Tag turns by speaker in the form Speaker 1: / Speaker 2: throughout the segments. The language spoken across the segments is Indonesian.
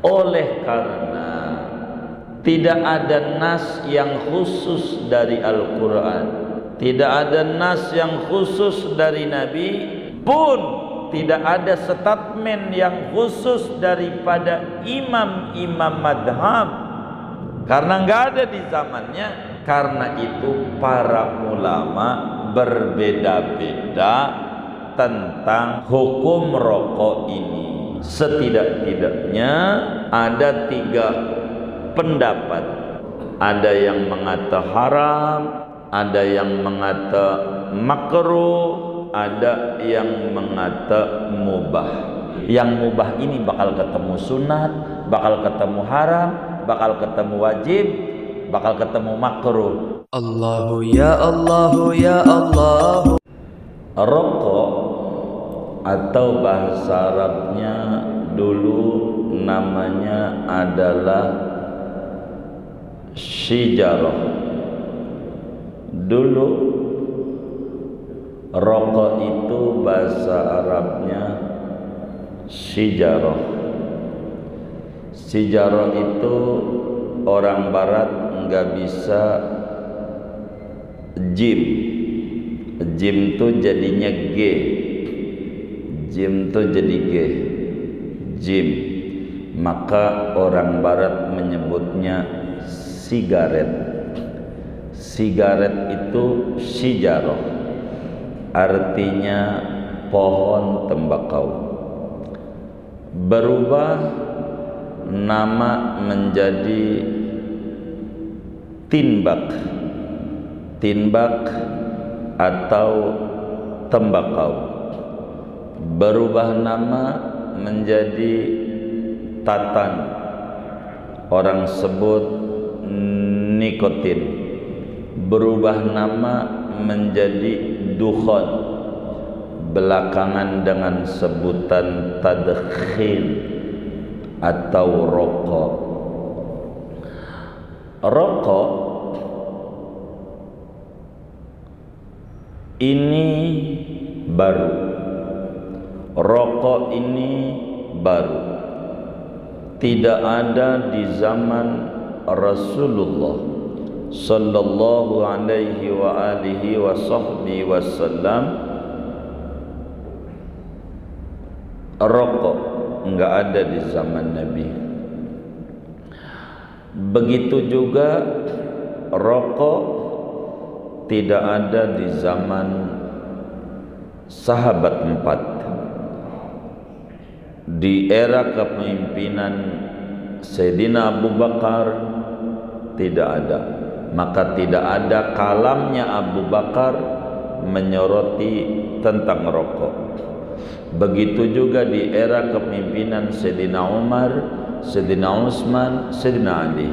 Speaker 1: Oleh karena tidak ada nas yang khusus dari Al-Quran, tidak ada nas yang khusus dari Nabi, pun tidak ada statement yang khusus daripada imam-imam madhab, karena nggak ada di zamannya. Karena itu para ulama berbeda-beda tentang hukum rokok ini. Setidak-tidaknya ada 3 pendapat. Ada yang mengata haram, ada yang mengata makruh, ada yang mengata mubah. Yang mubah ini bakal ketemu sunat, bakal ketemu haram, bakal ketemu wajib, bakal ketemu makruh.
Speaker 2: Allahu ya Allahu ya Allah.
Speaker 1: Rokok atau bahasa Arabnya dulu namanya adalah syijarah. Dulu rokok itu bahasa Arabnya syijarah. Syijarah itu orang barat nggak bisa jim. Jim tuh jadinya G. Jim tuh jadi G. Jim. Maka orang barat menyebutnya sigaret. Sigaret itu syijarah, artinya pohon tembakau. Berubah nama menjadi tinbak. Tinbak atau tembakau. Berubah nama menjadi tatan. Orang sebut nikotin. Berubah nama menjadi dukhon. Belakangan dengan sebutan tadkhil atau rokok. Rokok ini baru. Rokok ini baru. Tidak ada di zaman Rasulullah sallallahu alaihi wa alihi wa sahbihi wasallam. Rokok enggak ada di zaman Nabi. Begitu juga rokok tidak ada di zaman sahabat 4. Di era kepemimpinan Sayyidina Abu Bakar tidak ada. Maka tidak ada kalamnya Abu Bakar menyoroti tentang rokok. Begitu juga di era kepemimpinan Sayyidina Umar, Sayyidina Utsman, Sayyidina Ali.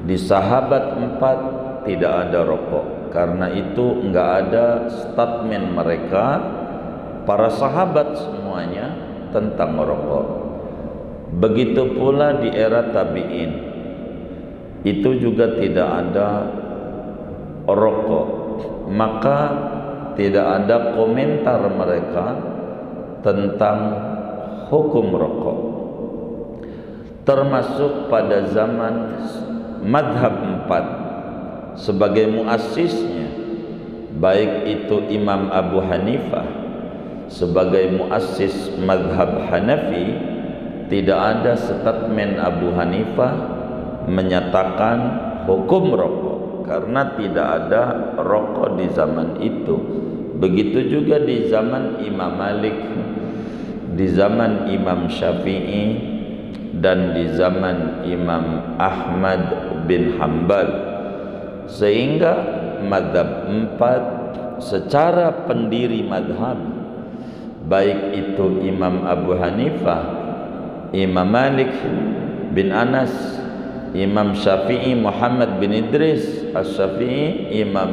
Speaker 1: Di sahabat 4 tidak ada rokok. Karena itu enggak ada statement mereka para sahabat semuanya tentang rokok. Begitu pula di era tabi'in, itu juga tidak ada rokok. Maka tidak ada komentar mereka tentang hukum rokok. Termasuk pada zaman madhab 4 sebagai muassisnya, baik itu Imam Abu Hanifah sebagai muassis madhab Hanafi, tidak ada statement Abu Hanifah menyatakan hukum rokok, karena tidak ada rokok di zaman itu. Begitu juga di zaman Imam Malik, di zaman Imam Syafi'i, dan di zaman Imam Ahmad bin Hanbal. Sehingga madhab 4 secara pendiri madhab, baik itu Imam Abu Hanifah, Imam Malik bin Anas, Imam Syafi'i Muhammad bin Idris As-Syafi'i, Imam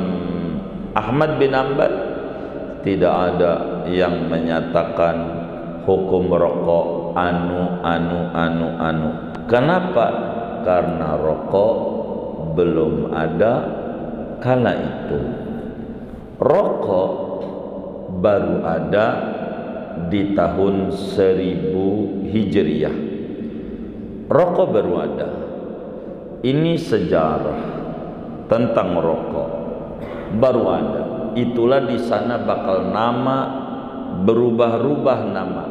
Speaker 1: Ahmad bin Hanbal, tidak ada yang menyatakan hukum rokok anu. Kenapa? Karena rokok belum ada kala itu. Rokok baru ada di tahun 1000 Hijriah. Rokok baru ada. Ini sejarah tentang rokok baru ada. Itulah di sana bakal nama berubah-ubah nama.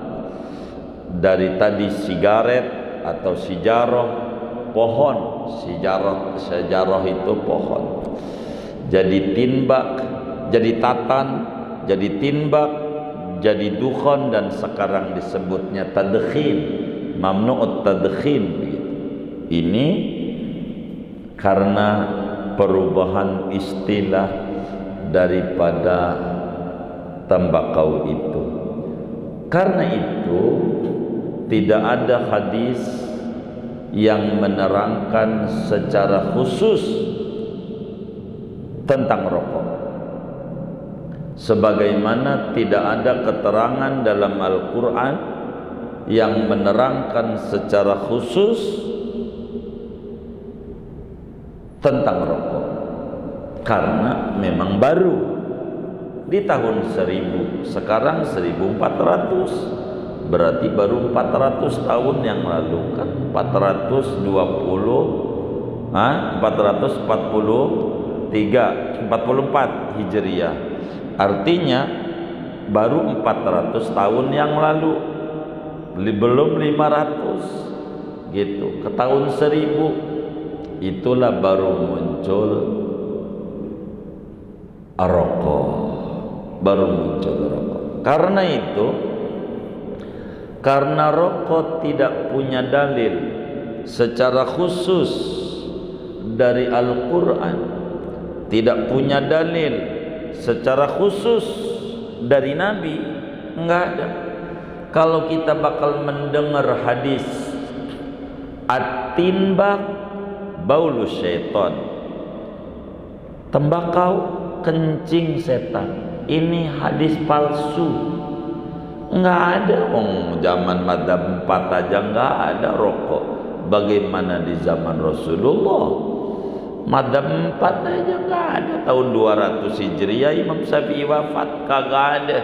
Speaker 1: Dari tadi sigaret atau sijaroh, pohon. Sijaroh itu pohon. Jadi tinbak, jadi tatan, jadi tinbak, jadi dukhon, dan sekarang disebutnya tadkhin. Mamnu'ut tadkhin. Ini karena perubahan istilah daripada tembakau itu. Karena itu tidak ada hadis yang menerangkan secara khusus tentang rokok, sebagaimana tidak ada keterangan dalam Al-Quran yang menerangkan secara khusus tentang rokok, karena memang baru di tahun 1000, sekarang 1400, berarti baru 400 tahun yang lalu, kan 444 Hijriah, artinya baru 400 tahun yang lalu, belum 500 gitu, ke tahun 1000 itulah baru muncul rokok, baru muncul rokok. Karena itu, karena rokok tidak punya dalil secara khusus dari Al-Quran, tidak punya dalil secara khusus dari Nabi, enggak ada. Kalau kita bakal mendengar hadis at-tinbak baulus syaitan, tembakau kencing setan, ini hadis palsu. Enggak ada. Zaman madzhab 4 aja enggak ada rokok, bagaimana di zaman Rasulullah? Madzhab 4 aja enggak ada. Tahun 200 Hijriah Imam Syafi'i wafat, kagak ada.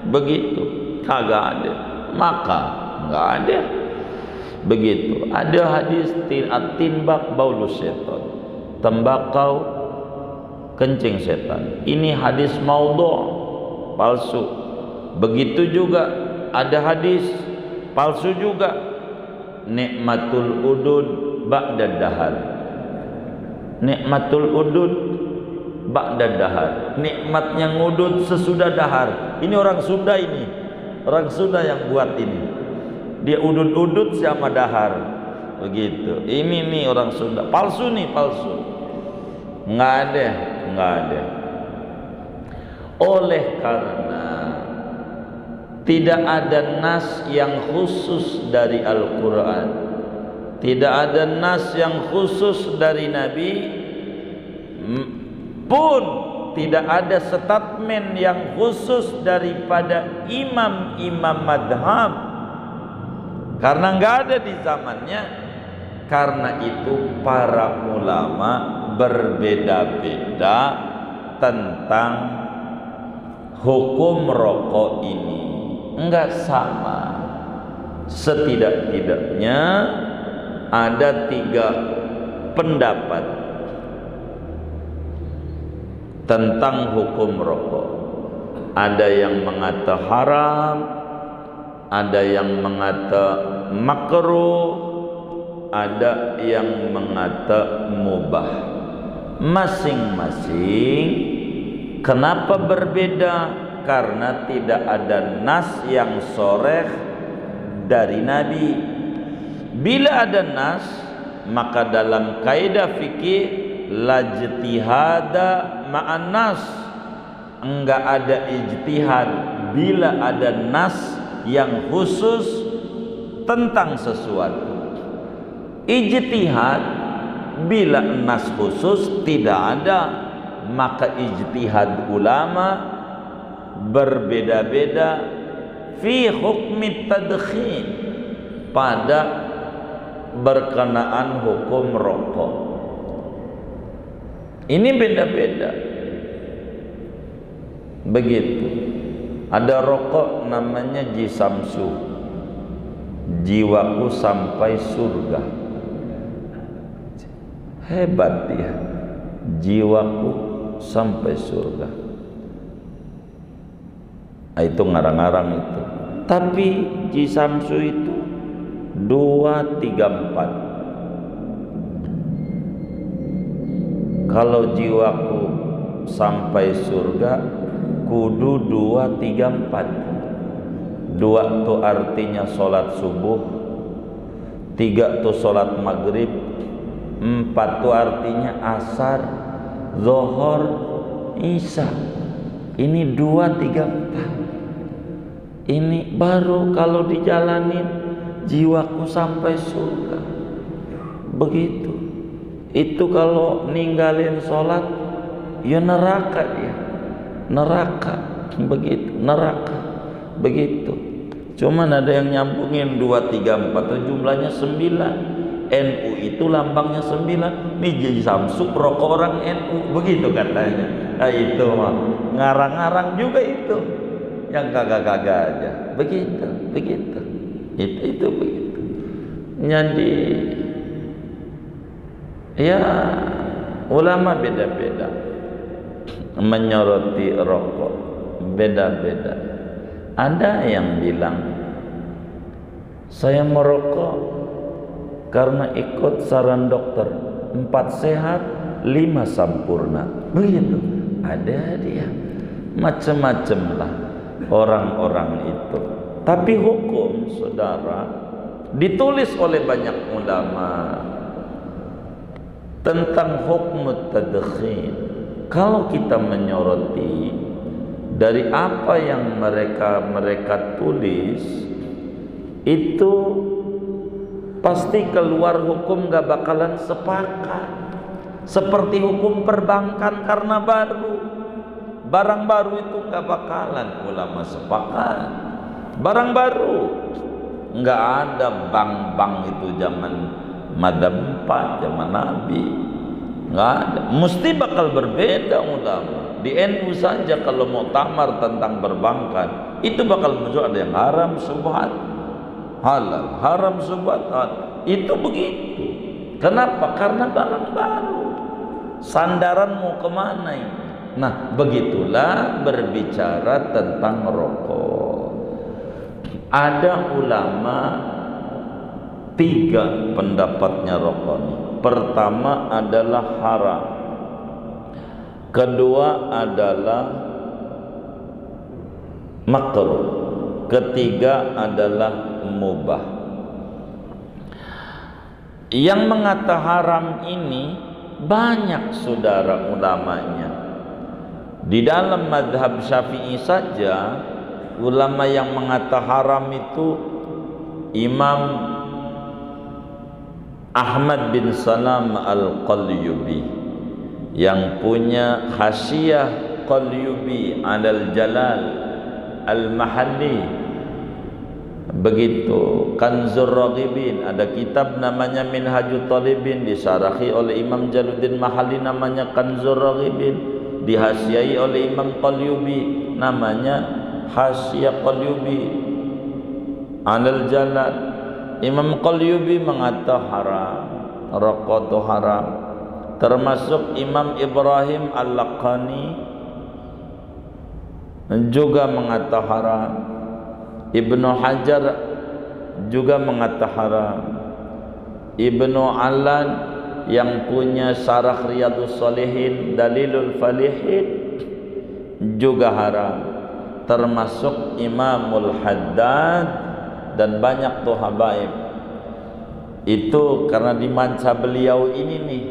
Speaker 1: Begitu, kagak ada. Maka enggak ada. Begitu. Ada hadis at-tinbak baulus syaitan, tembakau kencing setan. Ini hadis maudhu', palsu. Begitu juga ada hadis palsu juga, nikmatul udud ba'da dahar. Nikmatul udud ba'da dahar, nikmatnya ngudud sesudah dahar. Ini orang Sunda, ini orang Sunda yang buat ini. Dia udud-udud sama dahar, begitu. Ini nih orang Sunda, palsu nih, palsu. Nggak ada, nggak ada. Oleh karena tidak ada nas yang khusus dari Al-Quran, tidak ada nas yang khusus dari Nabi, pun tidak ada statement yang khusus daripada imam-imam madhab, karena nggak ada di zamannya. Karena itu para ulama berbeda-beda tentang hukum rokok ini, enggak sama. Setidak-tidaknya ada 3 pendapat tentang hukum rokok. Ada yang mengata haram, ada yang mengata makruh, ada yang mengata mubah. Masing-masing. Kenapa berbeda? Karena tidak ada nas yang sharih dari Nabi. Bila ada nas, maka dalam kaidah fikih la ijtihada ma'an nas, enggak ada ijtihad bila ada nas yang khusus tentang sesuatu. Ijtihad bila nas khusus tidak ada, maka ijtihad ulama berbeda-beda fi hukmi tadkhin, pada berkenaan hukum rokok. Ini beda-beda. Begitu. Ada rokok namanya jisamsu. jiwaku sampai surga. Hebat dia, jiwaku sampai surga. Itu ngarang-ngarang itu. Tapi Ji Samsu itu 2, 3, 4. Kalau jiwaku sampai surga kudu 2, 3, 4. 2 itu artinya sholat subuh, 3 itu sholat maghrib, 4 itu artinya asar, zuhur, isya. Ini 2, 3, 4. Ini baru kalau dijalanin jiwaku sampai surga. Begitu. Itu kalau ninggalin sholat ya neraka dia. Neraka. Begitu. Neraka. Begitu. Cuman ada yang nyambungin 2, 3, 4 itu jumlahnya 9. NU itu lambangnya 9. Nih Ji Samsu rokok orang NU. Begitu katanya. Nah itu mah ngarang-ngarang juga itu. Yang kagak-kagak aja. Begitu. Begitu. Itu begitu. Jadi ya ulama beda-beda menyoroti rokok, beda-beda. Ada yang bilang saya merokok karena ikut saran dokter, 4 sehat 5 sampurna. Begitu. Ada dia macam-macam lah orang-orang itu. Tapi hukum saudara ditulis oleh banyak ulama tentang hukum tadkhin. Kalau kita menyoroti dari apa yang mereka tulis, itu pasti keluar hukum gak bakalan sepakat. Seperti hukum perbankan karena barang baru itu gak bakalan ulama sepakat. Barang baru nggak ada bank itu zaman Madam 4, zaman Nabi, nggak ada. Mesti bakal berbeda ulama. Di NU saja kalau mau tamar tentang perbankan itu bakal muncul ada yang haram subhat halal, haram subhat halal. Itu begitu. Kenapa? Karena barang baru. Sandaran mau kemana ini? Nah begitulah berbicara tentang rokok. Ada ulama 3 pendapatnya rokok ini. Pertama adalah haram, kedua adalah makruh, ketiga adalah mubah. Yang mengata haram ini banyak saudara ulamanya. Di dalam mazhab Syafi'i saja ulama yang mengata haram itu Imam Ahmad bin Salam al-Qalyubi yang punya Hasyiah Qalyubi alal Jalal al-Mahalli. Begitu Kanzur Raghibin, ada kitab namanya Minhajut Talibin disarahi oleh Imam Jaluddin Mahalli namanya Kanzur Raghibin, dihasiai oleh Imam Qalyubi namanya Hasyiah Qalyubi alal Jalal. Imam Qalyubi mengata haram, rokok itu haram. Termasuk Imam Ibrahim Al-Laqani juga mengata haram. Ibnu Hajar juga mengata haram. Ibnu Alan yang punya Syarah Riyadhus Shalihin Dalilul Falihin juga haram. Termasuk Imamul Haddad dan banyak tuh habaib. Itu karena di manca beliau ini nih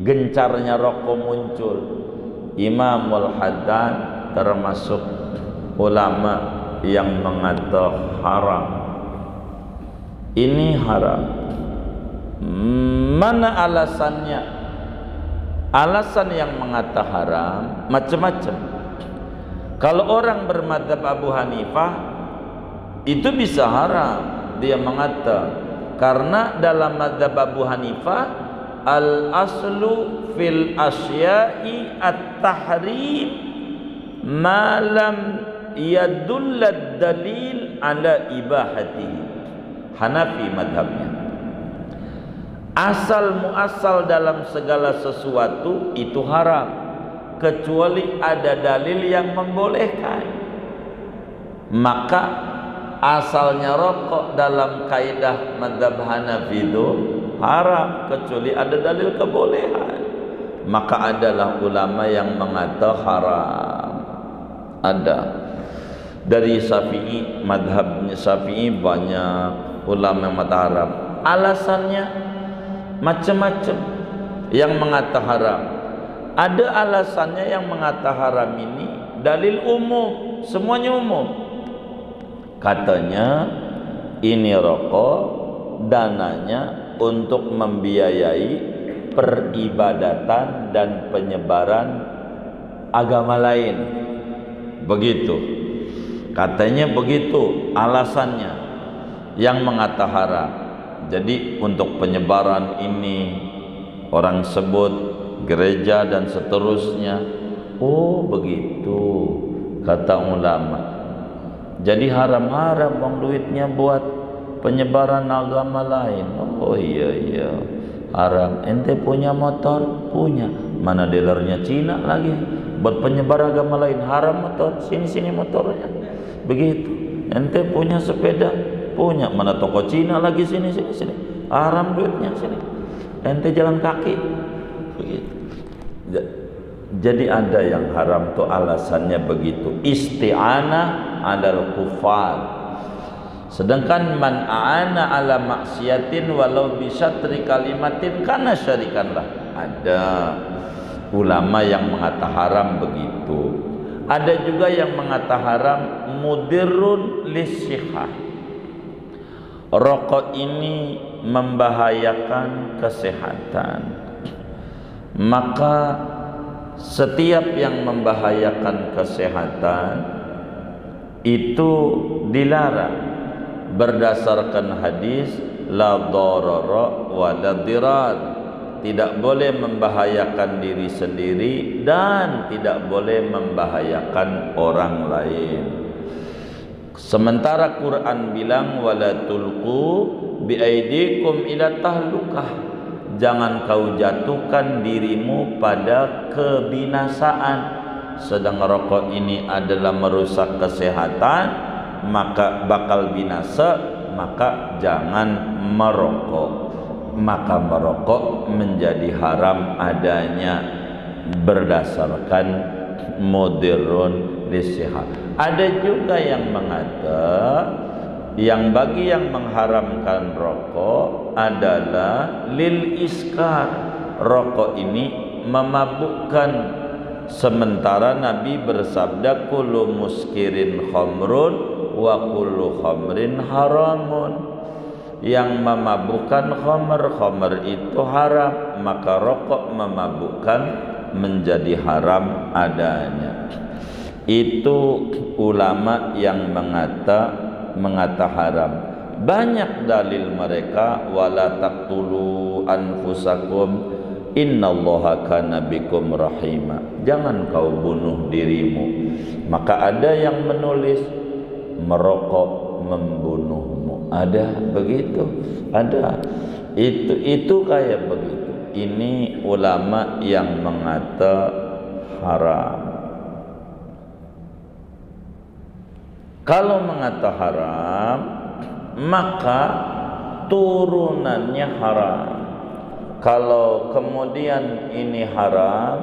Speaker 1: gencarnya rokok muncul. Imamul Haddad termasuk ulama yang mengata haram. Ini haram. Mana alasannya? Alasan yang mengata haram macam-macam. Kalau orang bermadzhab Abu Hanifah itu bisa haram, dia mengata karena dalam madzhab Abu Hanifah al aslu fil asya'i at-tahrim ma lam yadullad dalil ala ibahatihi. Hanafi madhabnya. Asal muasal dalam segala sesuatu itu haram, kecuali ada dalil yang membolehkan. Maka asalnya rokok dalam kaidah madhab Hanafi itu haram, kecuali ada dalil kebolehan. Maka adalah ulama yang mengata haram. Ada dari Syafi'i, madhabnya Syafi'i banyak ulama yang mengata haram. Alasannya macam-macam yang mengata haram. Ada alasannya yang mengata haram ini dalil umum, semuanya umum. Katanya ini rokok dananya untuk membiayai peribadatan dan penyebaran agama lain. Begitu. Katanya begitu alasannya yang mengata haram. Jadi untuk penyebaran ini orang sebut gereja dan seterusnya. Oh begitu kata ulama. Jadi haram-haram uang duitnya buat penyebaran agama lain. Oh iya haram. Ente punya motor? Punya. Mana dealernya Cina lagi buat penyebar agama lain. Haram motor, sini motornya. Begitu. Ente punya sepeda? Punya. Mana toko Cina lagi, sini. Haram duitnya, sini. Ente jalan kaki. Begitu. Jadi ada yang haram tuh alasannya begitu. Isti'anah alal kufar. Sedangkan man a'ana ala maksiatin walau bisyatri kalimatin kana syarikanlah. Ada ulama yang mengata haram begitu. Ada juga yang mengata haram mudirrun lisyihah. Rokok ini membahayakan kesehatan. Maka setiap yang membahayakan kesehatan itu dilarang berdasarkan hadis la darara wa la dirar. Tidak boleh membahayakan diri sendiri dan tidak boleh membahayakan orang lain. Sementara Quran bilang wala tulqu biaidikum ila tahlukah. Jangan kau jatuhkan dirimu pada kebinasaan. Sedang rokok ini adalah merusak kesehatan, maka bakal binasa, maka jangan merokok. Maka merokok menjadi haram adanya berdasarkan mudirrun lisyihah. Ada juga yang mengata yang bagi yang mengharamkan rokok adalah lil iskar. Rokok ini memabukkan. Sementara Nabi bersabda kullu muskirin khamrun wa kullu khamrin haramun. Yang memabukkan khamr itu haram, maka rokok memabukkan menjadi haram adanya. Itu ulama yang mengata haram. Banyak dalil mereka wala taqtulu anfusakum innallaha kana bikum rahima. Jangan kau bunuh dirimu. Maka ada yang menulis merokok membunuhmu. Ada begitu, ada itu kayak begitu. Ini ulama yang mengata haram. Kalau mengata haram, maka turunannya haram. Kalau kemudian ini haram,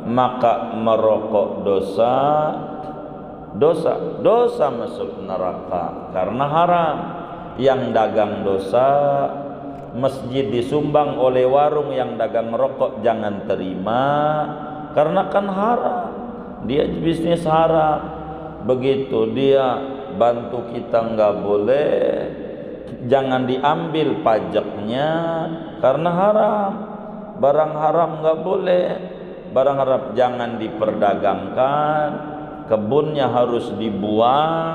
Speaker 1: maka merokok dosa masuk neraka karena haram. Yang dagang dosa, masjid disumbang oleh warung yang dagang rokok jangan terima karena kan haram. Dia bisnis haram. Begitu dia bantu kita nggak boleh, jangan diambil pajaknya karena haram. Barang haram nggak boleh, barang haram jangan diperdagangkan, kebunnya harus dibuang,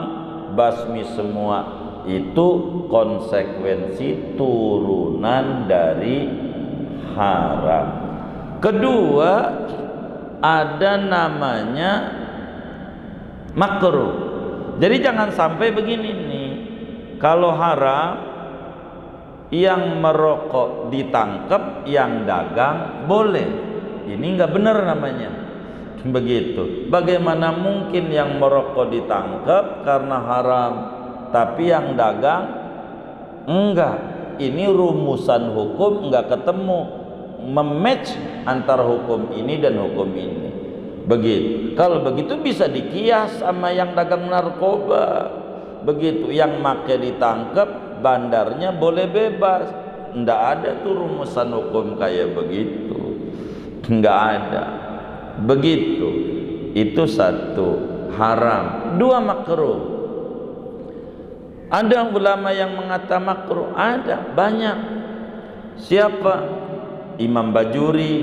Speaker 1: basmi semua. Itu konsekuensi turunan dari haram. Kedua, ada namanya makruh. Jadi jangan sampai begini nih, kalau haram yang merokok ditangkap, yang dagang boleh. Ini nggak benar namanya. Begitu. Bagaimana mungkin yang merokok ditangkap karena haram, tapi yang dagang enggak? Ini rumusan hukum enggak ketemu, mematch antara hukum ini dan hukum ini. Begitu. Kalau begitu bisa dikias sama yang dagang narkoba. Begitu. Yang make ditangkap, bandarnya boleh bebas. Enggak ada tuh rumusan hukum kayak begitu. Enggak ada. Begitu. Itu satu, haram. Dua, makruh. Ada ulama yang mengatakan makruh, ada banyak. Siapa? Imam Bajuri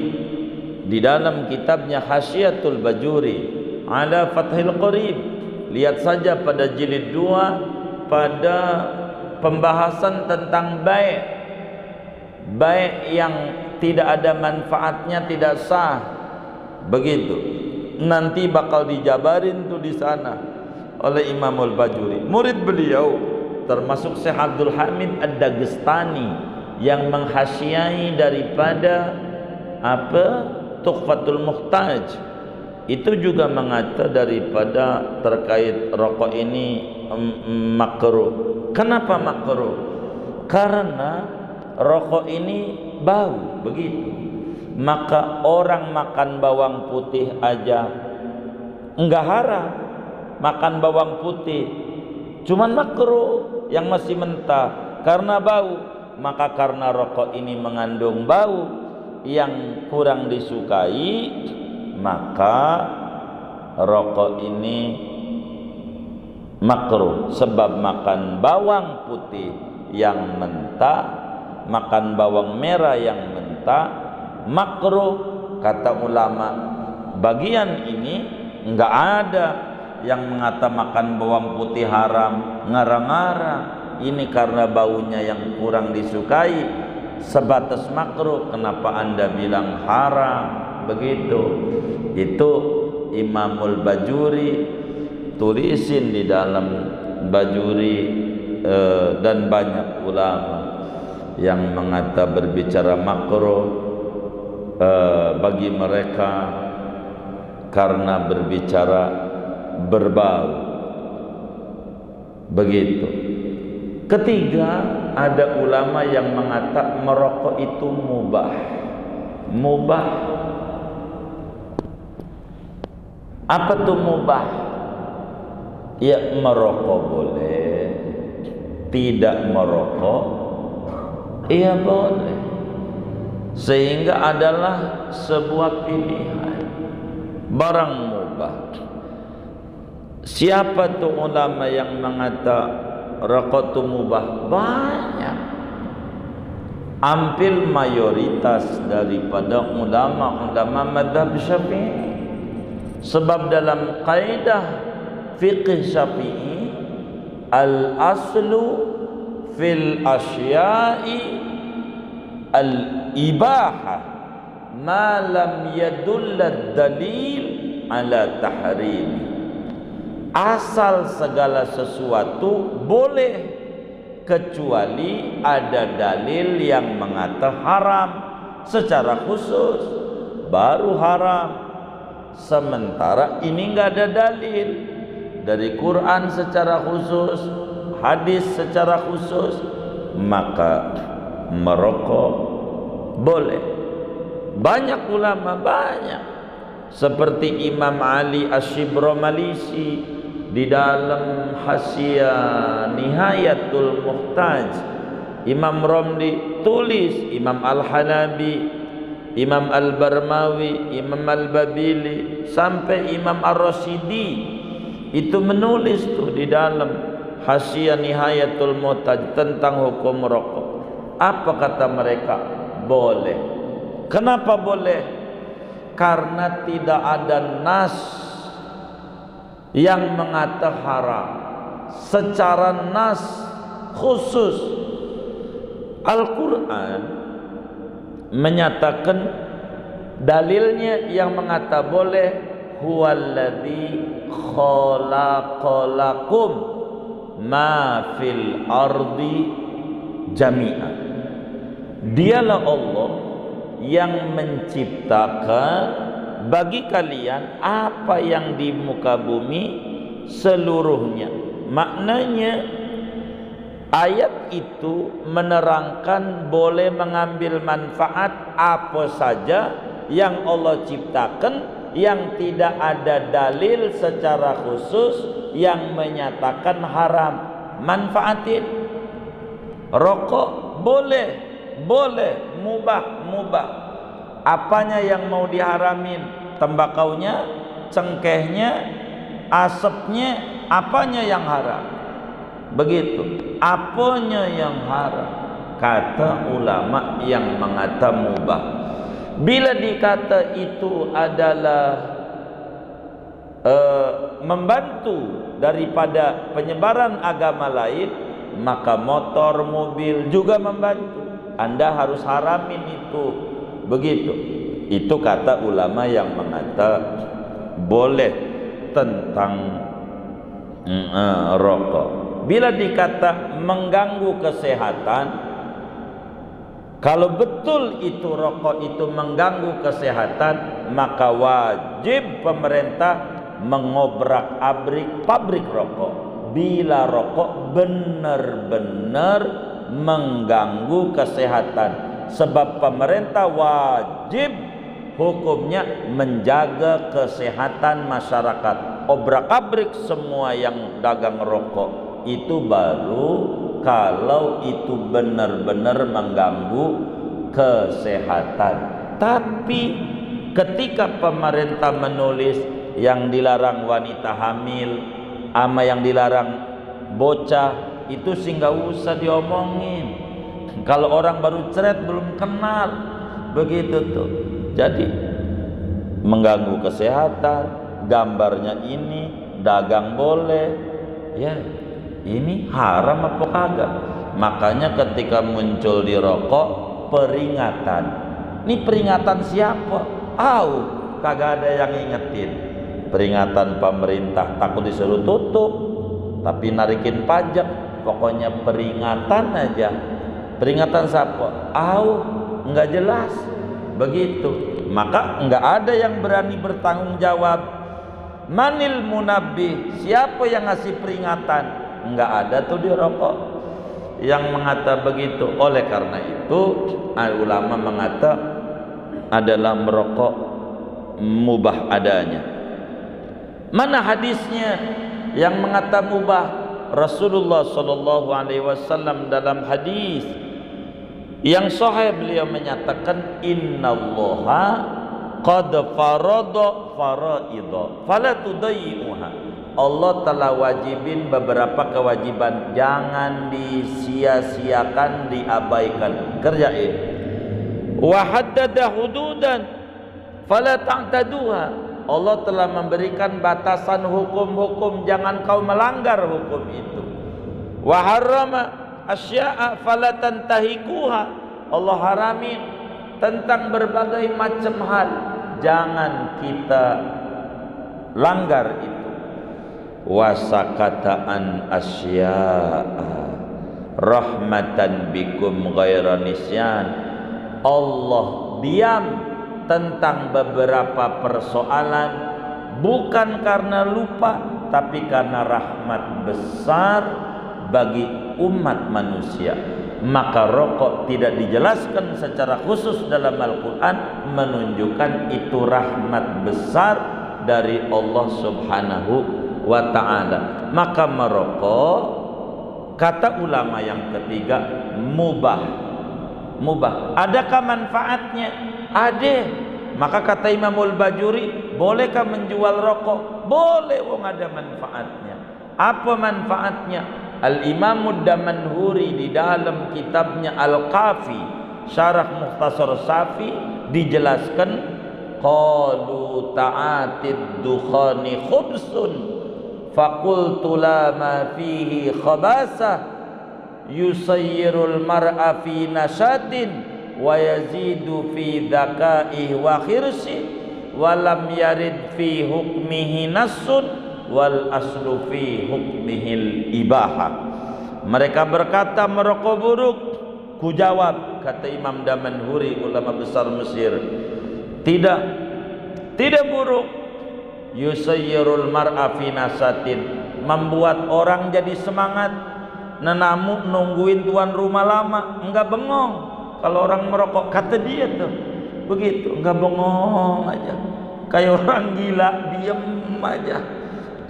Speaker 1: di dalam kitabnya Hasyiatul Bajuri ala Fathil Qarib. Lihat saja pada jilid 2 pada pembahasan tentang baik. Baik yang tidak ada manfaatnya tidak sah. Begitu. Nanti bakal dijabarin tuh di sana oleh Imamul Bajuri. Murid beliau termasuk Syekh Abdul Hamid Ad-Dagestani yang menghasyiai daripada Tuhfatul Muhtaj. Itu juga mengata daripada terkait rokok ini makruh. Kenapa makruh? Karena rokok ini bau, begitu. Maka orang makan bawang putih aja enggak haram, makan bawang putih, cuman makruh yang masih mentah karena bau. Maka karena rokok ini mengandung bau yang kurang disukai, maka rokok ini makruh. Sebab makan bawang putih yang mentah, makan bawang merah yang mentah makruh. Kata ulama, bagian ini enggak ada yang mengatakan makan bawang putih haram, ngarang-ngarang. Ini karena baunya yang kurang disukai, sebatas makruh. Kenapa Anda bilang haram? Begitu. Itu Imamul Bajuri tulisin di dalam Bajuri, dan banyak ulama yang mengata berbicara makruh bagi mereka karena berbicara berbau. Begitu. Ketiga, ada ulama yang mengata merokok itu mubah. Mubah. Apa tuh mubah? Ya, merokok boleh, tidak merokok iya boleh. Sehingga adalah sebuah pilihan, barang mubah. Siapa tuh ulama yang mengata rokok itu mubah? Banyak. Hampir mayoritas daripada ulama-ulama madhab Syafi'i. Sebab dalam kaidah fiqh Syafi'i, al-aslu fil asya'i al-ibahah ma lam yadulla dalil ala tahrim. Asal segala sesuatu boleh kecuali ada dalil yang mengatakan haram secara khusus, baru haram. Sementara ini enggak ada dalil dari Quran secara khusus, hadis secara khusus, maka merokok boleh. Banyak ulama, banyak, seperti Imam Ali Asy-Syibramalisi di dalam Hasyiah Nihayatul Muhtaj, Imam Romli tulis, Imam Al-Halabi, Imam Al-Barmawi, Imam Al-Babili, sampai Imam Ar-Rasyidi itu menulis tuh di dalam Hasyiah Nihayatul Muhtaj tentang hukum rokok. Apa kata mereka? Boleh. Kenapa boleh? Karena tidak ada nas yang mengatakan haram secara nas khusus. Al-Quran menyatakan dalilnya yang mengatakan boleh, huwallazi khalaqalakum ma fil ardi jami'an. Dialah Allah yang menciptakan bagi kalian apa yang di muka bumi seluruhnya. Maknanya ayat itu menerangkan boleh mengambil manfaat apa saja yang Allah ciptakan, yang tidak ada dalil secara khusus yang menyatakan haram. Manfaatin. Rokok boleh, mubah. Apanya yang mau diharamin? Tembakaunya, cengkehnya, asapnya, apanya yang haram? Begitu. Apanya yang haram? Kata ulama yang mengata mubah. Bila dikata itu adalah membantu daripada penyebaran agama lain, maka motor, mobil juga membantu. Anda harus haramin itu. Begitu. Itu kata ulama yang mengata boleh tentang rokok. Bila dikata mengganggu kesehatan, kalau betul itu rokok itu mengganggu kesehatan, maka wajib pemerintah mengobrak-abrik pabrik rokok. Bila rokok benar-benar mengganggu kesehatan, sebab pemerintah wajib hukumnya menjaga kesehatan masyarakat. Obrak-abrik semua yang dagang rokok itu baru kalau itu benar-benar mengganggu kesehatan. Tapi ketika pemerintah menulis yang dilarang wanita hamil ama yang dilarang bocah, itu sih nggak usah diomongin. Kalau orang baru ceret belum kenal, begitu tuh. Jadi mengganggu kesehatan, gambarnya ini dagang boleh, ya ini haram apa kagak? Makanya ketika muncul di rokok peringatan. Ini peringatan siapa? Kagak ada yang ingetin. Peringatan pemerintah, takut disuruh tutup tapi narikin pajak. Pokoknya peringatan aja. Peringatan siapa? Nggak jelas. Begitu. Maka nggak ada yang berani bertanggung jawab. Manil munabbih, siapa yang ngasih peringatan? Nggak ada tuh di rokok yang mengata begitu. Oleh karena itu ulama mengata adalah merokok mubah adanya. Mana hadisnya yang mengata mubah? Rasulullah sallallahu alaihi wasallam dalam hadis yang sahih beliau menyatakan, innallaha qad farada faraidha fala tudayyi'uha. Allah telah wajibin beberapa kewajiban, jangan disia-siakan, diabaikan, kerjain. Wa haddada hududan fala ta'taduha. Allah telah memberikan batasan hukum-hukum, jangan kau melanggar hukum itu. Wa harrama asya'a fala tantahikuha. Allah haramin tentang berbagai macam hal, jangan kita langgar itu. Wasakata an asya'a rahmatan bikum ghaira nisyan. Allah diam tentang beberapa persoalan bukan karena lupa, tapi karena rahmat besar bagi umat manusia. Maka rokok tidak dijelaskan secara khusus dalam Al-Quran, menunjukkan itu rahmat besar dari Allah Subhanahu wa ta'ala. Maka merokok, kata ulama yang ketiga, mubah. Adakah manfaatnya? Ada. Maka kata Imamul Bajuri, bolehkah menjual rokok? Boleh, wong ada manfaatnya. Apa manfaatnya? Al-Imamud Damanhuri di dalam kitabnya Al-Kafi Syarah Mukhtasar Safi dijelaskan, qalu ta'atid dukhani khubsun faqultu la ma fihi khabasah yusayyirul mar'a fi nashatin wa yazidu fi dhaka'ihi wa khirsi wa lam yarid fi hukmihi nassun wal aslu fi hukmihil ibaha. Mereka berkata merokok buruk, Ku jawab, kata Imam Damanhuri, ulama besar Mesir, tidak buruk. Yusayyirul mar'a fi nasatin, membuat orang jadi semangat. Nenamu nungguin tuan rumah lama, enggak bengong. Kalau orang merokok, kata dia tuh begitu, enggak bengong aja, kayak orang gila, diem aja.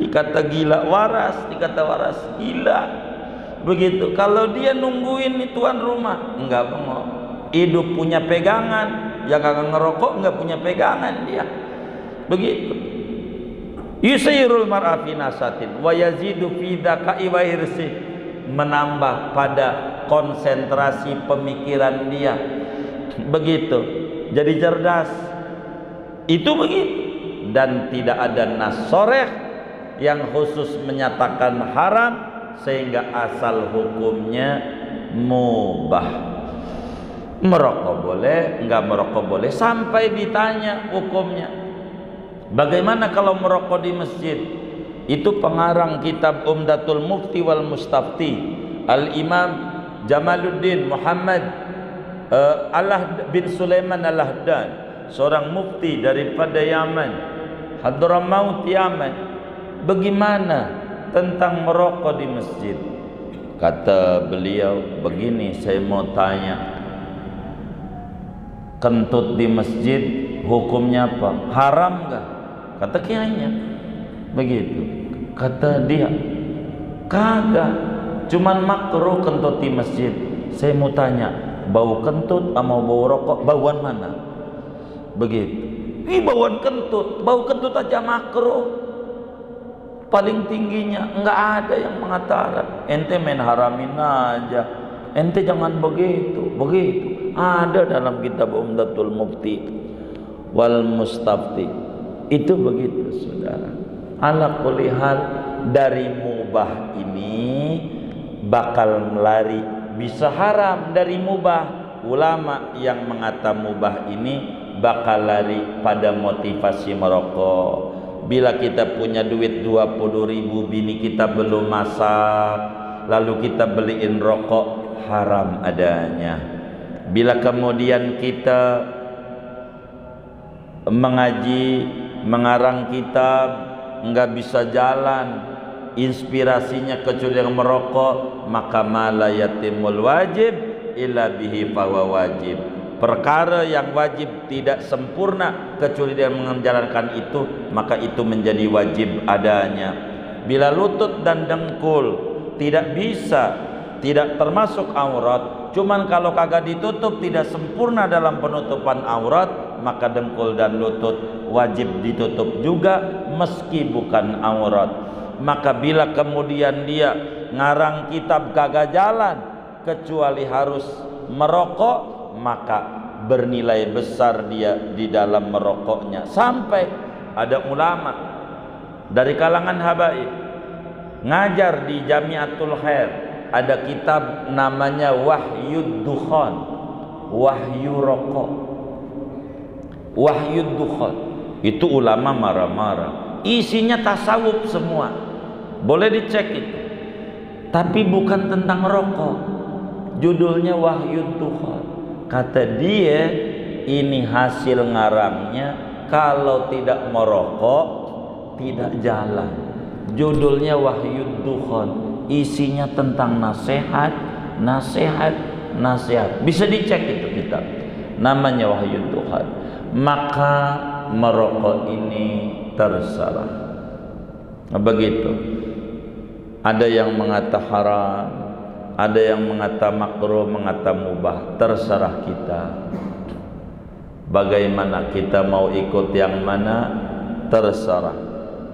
Speaker 1: Dikata gila waras, dikata waras gila. Begitu. Kalau dia nungguin nih tuan rumah, enggak bengong. Hidup punya pegangan, yang kagak ngerokok enggak punya pegangan dia. Begitu. Yusayyirul mar'a fi nasatin wa yazidu fi dzaka'i wa hirsi, menambah pada konsentrasi pemikiran dia. Begitu. Jadi cerdas. Itu begitu. Dan tidak ada nas sharih yang khusus menyatakan haram sehingga asal hukumnya mubah. Merokok boleh, enggak merokok boleh, sampai ditanya hukumnya. Bagaimana kalau merokok di masjid? Itu pengarang kitab Umdatul Mufti wal Mustafti, Al-Imam Jamaluddin Muhammad bin Sulaiman Al-Ahdan, seorang mufti daripada Yaman, Hadramaut Yaman. Bagaimana tentang merokok di masjid? Kata beliau, begini, saya mau tanya, kentut di masjid hukumnya apa? Haram enggak? Kata kiainya begitu. Kata dia, kagak, cuman makruh kentut di masjid. Saya mau tanya, bau kentut sama bau rokok, bauan mana? Begitu. Ini bauan kentut, bau kentut aja makruh. Paling tingginya enggak ada yang mengatakan. Ente main haramin aja, ente jangan begitu. Ada dalam kitab Umdatul Mufti wal Mustafti. Itu begitu, saudara. Ala kulli hal, dari mubah ini bakal melari, bisa haram dari mubah. Ulama yang mengata mubah ini bakal lari pada motivasi merokok. Bila kita punya duit 20.000, bini kita belum masak, lalu kita beliin rokok, haram adanya. Bila kemudian kita mengaji, mengarang kitab, enggak bisa jalan, inspirasinya kecuali yang merokok, maka mala yatimul wajib illa bihi fawa wajib. Perkara yang wajib tidak sempurna kecuali dia menjalankan itu, maka itu menjadi wajib adanya. Bila lutut dan dengkul tidak bisa, tidak termasuk aurat, cuman kalau kagak ditutup tidak sempurna dalam penutupan aurat, maka dengkul dan lutut wajib ditutup juga meski bukan aurat. Maka bila kemudian dia ngarang kitab kagak jalan kecuali harus merokok, maka bernilai besar dia di dalam merokoknya. Sampai ada ulama dari kalangan habaib ngajar di Jamiatul Khair, ada kitab namanya Wahyud Dukhan, wahyu rokok. Wahyud Dukhan itu ulama marah-marah, isinya tasawuf semua, boleh dicek itu, tapi bukan tentang rokok. Judulnya Wahyud Dukhan. Kata dia, ini hasil ngarangnya, kalau tidak merokok tidak jalan. Judulnya Wahyud Dukhan, isinya tentang nasihat. Bisa dicek itu kitab, namanya Wahyud Dukhan. Maka merokok ini tersalah. Begitu. Ada yang mengata haram, ada yang mengata makruh, mengata mubah, terserah kita. Bagaimana kita mau ikut yang mana, terserah.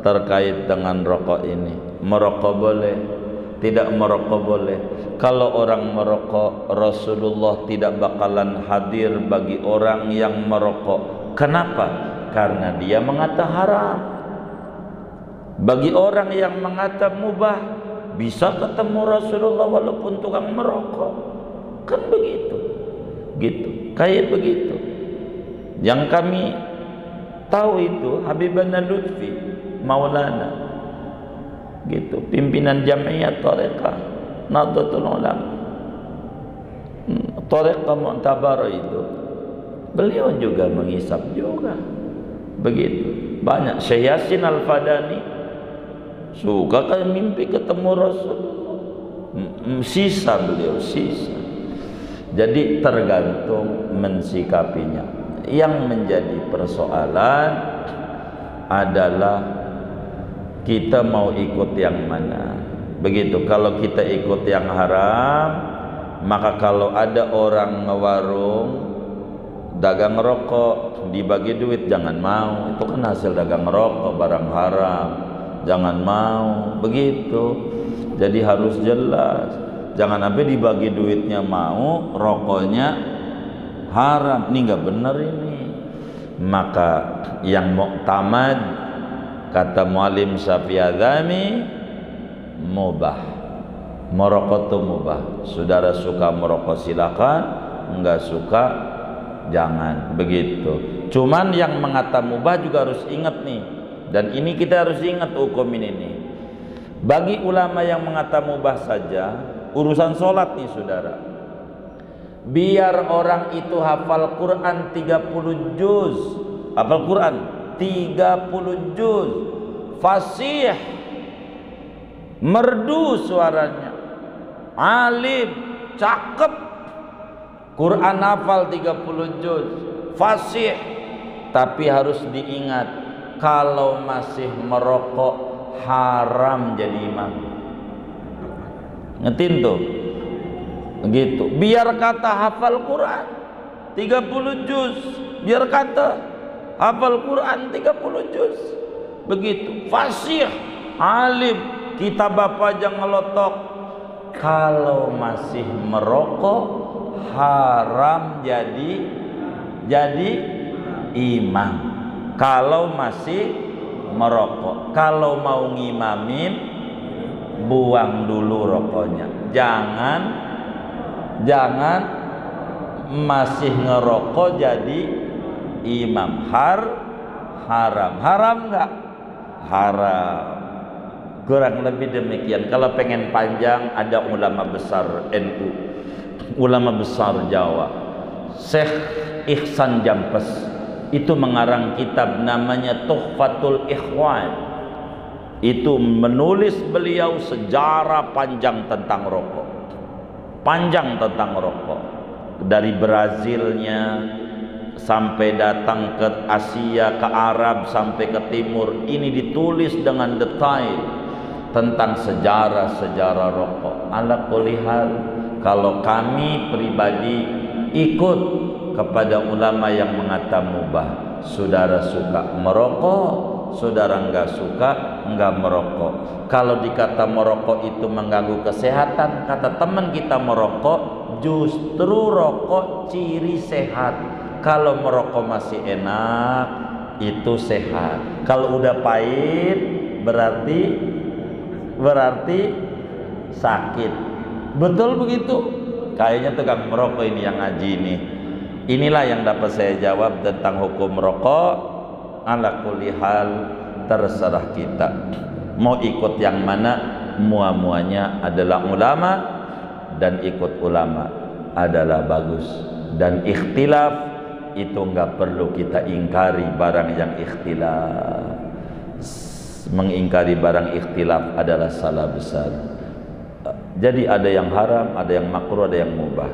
Speaker 1: Terkait dengan rokok ini, merokok boleh, tidak merokok boleh. Kalau orang merokok, Rasulullah tidak bakalan hadir bagi orang yang merokok. Kenapa? Karena dia mengata haram. Bagi orang yang mengata mubah, bisa ketemu Rasulullah walaupun tukang merokok. Kan begitu. Gitu. Kayak begitu. Yang kami tahu itu Habibana Lutfi Maulana. Gitu, pimpinan Jamiat Thariqah Nahdlatul Ulama. Thariqah Mu'tabarah itu beliau juga menghisap juga begitu. Banyak Syekh Yasin Al-Fadani suka kan mimpi ketemu Rasulullah, sisa beliau sisa. Jadi tergantung mensikapinya. Yang menjadi persoalan adalah kita mau ikut yang mana. Begitu. Kalau kita ikut yang haram, maka kalau ada orang ngewarung dagang rokok dibagi duit, jangan mau. Itu kan hasil dagang rokok, barang haram, jangan mau. Begitu. Jadi harus jelas, jangan sampai dibagi duitnya mau, rokoknya haram. Ini nggak benar ini. Maka yang muktamad kata Muallim Syafi'i Adzami, mubah. Merokok itu mubah. Saudara suka merokok silakan, enggak suka jangan. Begitu. Cuman yang mengata mubah juga harus ingat nih. Dan ini kita harus ingat hukum ini. Bagi ulama yang mengata mubah saja, urusan sholat nih saudara. Biar orang itu hafal Quran 30 juz. Hafal Quran 30 juz. Fasih, merdu suaranya, alim, cakep, Quran hafal 30 juz, fasih. Tapi harus diingat, kalau masih merokok haram jadi imam. Ngetin tuh begitu. Biar kata hafal Quran 30 juz, biar kata hafal Quran 30 juz, begitu. Fasih, alim, kitab apa aja ngelotok. Kalau masih merokok haram jadi imam. Kalau masih merokok, kalau mau ngimamin buang dulu rokoknya. Jangan masih ngerokok jadi imam. Haram nggak? Haram. Kurang lebih demikian. Kalau pengen panjang, ada ulama besar NU, ulama besar Jawa, Syekh Ihsan Jampes, itu mengarang kitab namanya Tuhfatul Ikhwan. Itu menulis beliau sejarah panjang tentang rokok, panjang tentang rokok, dari Brazilnya sampai datang ke Asia, ke Arab, sampai ke Timur. Ini ditulis dengan detail tentang sejarah-sejarah rokok. Ala kulli hal, kalau kami pribadi ikut kepada ulama yang mengata mubah. Saudara suka merokok, saudara enggak suka enggak merokok. Kalau dikata merokok itu mengganggu kesehatan, kata teman kita merokok, justru rokok ciri sehat. Kalau merokok masih enak, itu sehat. Kalau udah pahit, berarti sakit. Betul begitu? Kayaknya tukang merokok ini yang ngaji ini. Inilah yang dapat saya jawab tentang hukum rokok. Ala kulli hal, terserah kita mau ikut yang mana. Muanya adalah ulama, dan ikut ulama adalah bagus. Dan ikhtilaf itu enggak perlu kita ingkari barang yang ikhtilaf. Mengingkari barang ikhtilaf adalah salah besar. Jadi ada yang haram, ada yang makruh, ada yang mubah.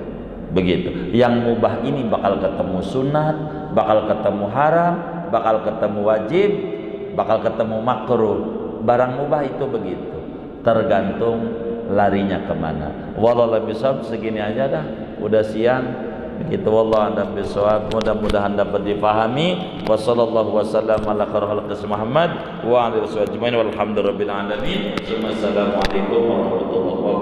Speaker 1: Begitu. Yang mubah ini bakal ketemu sunat, bakal ketemu haram, bakal ketemu wajib, bakal ketemu makruh. Barang mubah itu begitu. Tergantung larinya kemana. Wallahu bisawab, segini aja dah. Udah siang. Begitu. Wallahu a'lam bishawab. Mudah-mudahan dapat dipahami. Wassallallahu wasallam ala khairil khalqi Muhammad wa alihi wasallam. Walhamdulillahirabbil alamin. Assalamualaikum warahmatullahi wabarakatuh.